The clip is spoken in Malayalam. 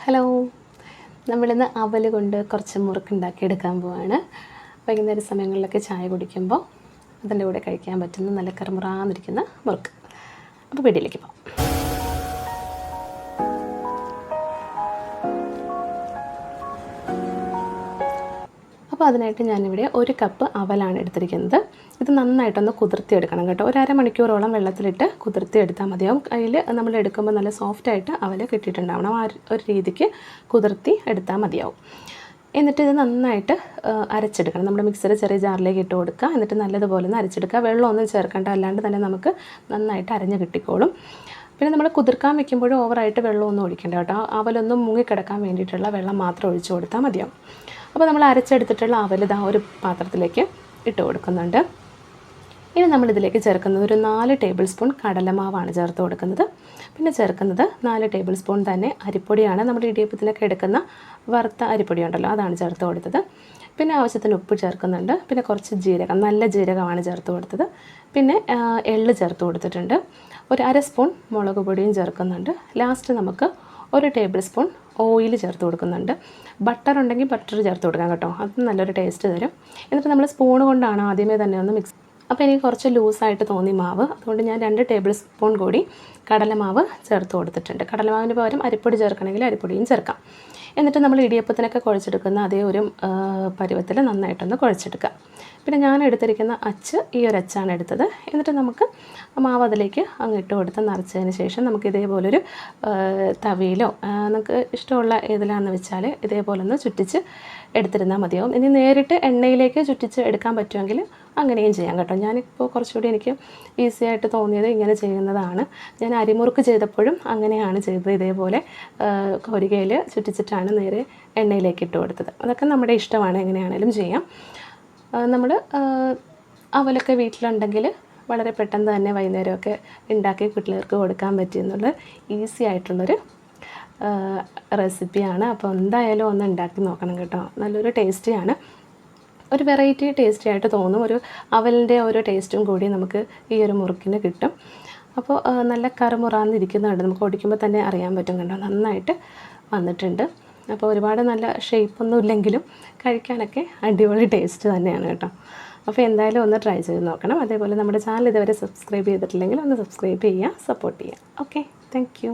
ഹലോ, നമ്മളിന്ന് അവൽ കൊണ്ട് കുറച്ച് മുറുക്കുണ്ടാക്കി എടുക്കാൻ പോവാണ്. വൈകുന്നേര സമയങ്ങളിലൊക്കെ ചായ കുടിക്കുമ്പോൾ അതിൻ്റെ കൂടെ കഴിക്കാൻ പറ്റുന്ന നല്ല കറുമുറാന്നിരിക്കുന്ന മുറുക്ക്. അപ്പോൾ വീട്ടിലേക്ക് പോകാം. അപ്പോൾ അതിനായിട്ട് ഞാനിവിടെ 1 കപ്പ് അവലാണ് എടുത്തിരിക്കുന്നത്. ഇത് നന്നായിട്ടൊന്ന് കുതിർത്തിയെടുക്കണം കേട്ടോ. ഒരു അരമണിക്കൂറോളം വെള്ളത്തിലിട്ട് കുതിർത്തിയെടുത്താൽ മതിയാവും. അതിൽ നമ്മൾ എടുക്കുമ്പോൾ നല്ല സോഫ്റ്റായിട്ട് അവൽ കിട്ടിയിട്ടുണ്ടാവണം. ആ ഒരു രീതിക്ക് കുതിർത്തി എടുത്താൽ മതിയാവും. എന്നിട്ട് ഇത് നന്നായിട്ട് അരച്ചെടുക്കണം. നമ്മുടെ മിക്സിയുടെ ചെറിയ ജാറിലേക്ക് ഇട്ട് കൊടുക്കുക. എന്നിട്ട് നല്ലതുപോലെ ഒന്ന് അരച്ചെടുക്കുക. വെള്ളമൊന്നും ചേർക്കേണ്ട, അല്ലാണ്ട് തന്നെ നമുക്ക് നന്നായിട്ട് അരഞ്ഞ് കിട്ടിക്കോളും. പിന്നെ നമ്മൾ കുതിർക്കാൻ വെക്കുമ്പോഴും ഓവറായിട്ട് വെള്ളമൊന്നും ഒഴിക്കേണ്ട കേട്ടോ. അവലൊന്നും മുങ്ങിക്കിടക്കാൻ വേണ്ടിയിട്ടുള്ള വെള്ളം മാത്രം ഒഴിച്ചു കൊടുത്താൽ മതിയാവും. അപ്പോൾ നമ്മൾ അരച്ചെടുത്തിട്ടുള്ള അവൽ ഇതാ ഒരു പാത്രത്തിലേക്ക് ഇട്ട് കൊടുക്കുന്നുണ്ട്. ഇനി നമ്മളിതിലേക്ക് ചേർക്കുന്നത് ഒരു 4 ടേബിൾ സ്പൂൺ കടലമാവാണ് ചേർത്ത് കൊടുക്കുന്നത്. പിന്നെ ചേർക്കുന്നത് 4 ടേബിൾ സ്പൂൺ തന്നെ അരിപ്പൊടിയാണ്. നമ്മുടെ ഇടിയപ്പത്തിനൊക്കെ എടുക്കുന്ന വറുത്ത അരിപ്പൊടി ഉണ്ടല്ലോ, അതാണ് ചേർത്ത് കൊടുത്തത്. പിന്നെ ആവശ്യത്തിന് ഉപ്പ് ചേർക്കുന്നുണ്ട്. പിന്നെ കുറച്ച് ജീരകം, നല്ല ജീരകമാണ് ചേർത്ത് കൊടുത്തത്. പിന്നെ എള്ള് ചേർത്ത് കൊടുത്തിട്ടുണ്ട്. ഒരു 1/2 സ്പൂൺ മുളക് പൊടിയും ചേർക്കുന്നുണ്ട്. ലാസ്റ്റ് നമുക്ക് 1 ടേബിൾ സ്പൂൺ ഓയിൽ ചേർത്ത് കൊടുക്കുന്നുണ്ട്. ബട്ടർ ഉണ്ടെങ്കിൽ ബട്ടർ ചേർത്ത് കൊടുക്കാം കേട്ടോ, അത് നല്ലൊരു ടേസ്റ്റ് തരും. എന്നിട്ട് നമ്മൾ സ്പൂൺ കൊണ്ടാണ് ആദ്യമേ തന്നെ ഒന്ന് മിക്സ്. അപ്പോൾ എനിക്ക് കുറച്ച് ലൂസായിട്ട് തോന്നി മാവ്, അതുകൊണ്ട് ഞാൻ 2 ടേബിൾ സ്പൂൺ കൂടി കടലമാവ് ചേർത്ത് കൊടുത്തിട്ടുണ്ട്. കടലമാവിന് പകരം അരിപ്പൊടി ചേർക്കണമെങ്കിൽ അരിപ്പൊടിയും ചേർക്കാം. എന്നിട്ട് നമ്മൾ ഇടിയപ്പത്തിനൊക്കെ കുഴച്ചെടുക്കുന്ന അതേ ഒരു പരുവത്തിൽ നന്നായിട്ടൊന്ന് കുഴച്ചെടുക്കുക. പിന്നെ ഞാൻ എടുത്തിരിക്കുന്ന അച്ച് ഈ ഒരു അച്ചാണ് എടുത്തത്. എന്നിട്ട് നമുക്ക് മാവ് അതിലേക്ക് അങ്ങിട്ട് കൊടുത്ത് നിറച്ചതിന് ശേഷം നമുക്ക് ഇതേപോലൊരു തവിയിലോ നമുക്ക് ഇഷ്ടമുള്ള ഏതിലാണെന്ന് വെച്ചാൽ ഇതേപോലെ ഒന്ന് ചുറ്റിച്ച് എടുത്തിരുന്നാൽ മതിയാവും. ഇനി നേരിട്ട് എണ്ണയിലേക്ക് ചുറ്റിച്ച് എടുക്കാൻ പറ്റുമെങ്കിൽ അങ്ങനെയും ചെയ്യാം കേട്ടോ. ഞാനിപ്പോൾ കുറച്ചുകൂടി എനിക്ക് ഈസി ആയിട്ട് തോന്നിയത് ഇങ്ങനെ ചെയ്യുന്നതാണ്. ഞാൻ അരിമുറുക്ക് ചെയ്തപ്പോഴും അങ്ങനെയാണ് ചെയ്തത്. ഇതേപോലെ കോരികയിൽ ചുറ്റിച്ചിട്ടാണ് നേരെ എണ്ണയിലേക്ക് ഇട്ട് കൊടുത്തത്. അതൊക്കെ നമ്മുടെ ഇഷ്ടമാണ്, എങ്ങനെയാണെങ്കിലും ചെയ്യാം. നമ്മൾ അവലൊക്കെ വീട്ടിലുണ്ടെങ്കിൽ വളരെ പെട്ടെന്ന് തന്നെ വൈകുന്നേരമൊക്കെ ഉണ്ടാക്കി കുട്ടികൾക്ക് കൊടുക്കാൻ പറ്റിയെന്നുള്ള ഈസി ആയിട്ടുള്ളൊരു റെസിപ്പിയാണ്. അപ്പോൾ എന്തായാലും ഒന്ന് ഉണ്ടാക്കി നോക്കണം കേട്ടോ. നല്ലൊരു ടേസ്റ്റിയാണ്, ഒരു വെറൈറ്റി ടേസ്റ്റി ആയിട്ട് തോന്നും. ഒരു അവലിൻ്റെ ഒരു ടേസ്റ്റും കൂടി നമുക്ക് ഈ ഒരു മുറുക്കിന് കിട്ടും. അപ്പോൾ നല്ല കറുമുറാന്നിരിക്കുന്നുണ്ട്, നമുക്ക് ഒടിക്കുമ്പോൾ തന്നെ അറിയാൻ പറ്റും കണ്ടോ, നന്നായിട്ട് വന്നിട്ടുണ്ട്. അപ്പോൾ ഒരുപാട് നല്ല ഷേപ്പൊന്നും ഇല്ലെങ്കിലും കഴിക്കാനൊക്കെ അടിപൊളി ടേസ്റ്റ് തന്നെയാണ് കേട്ടോ. അപ്പോൾ എന്തായാലും ഒന്ന് ട്രൈ ചെയ്ത് നോക്കണം. അതേപോലെ നമ്മുടെ ചാനൽ ഇതുവരെ സബ്സ്ക്രൈബ് ചെയ്തിട്ടില്ലെങ്കിൽ ഒന്ന് സബ്സ്ക്രൈബ് ചെയ്യുക, സപ്പോർട്ട് ചെയ്യുക. Okay, thank you.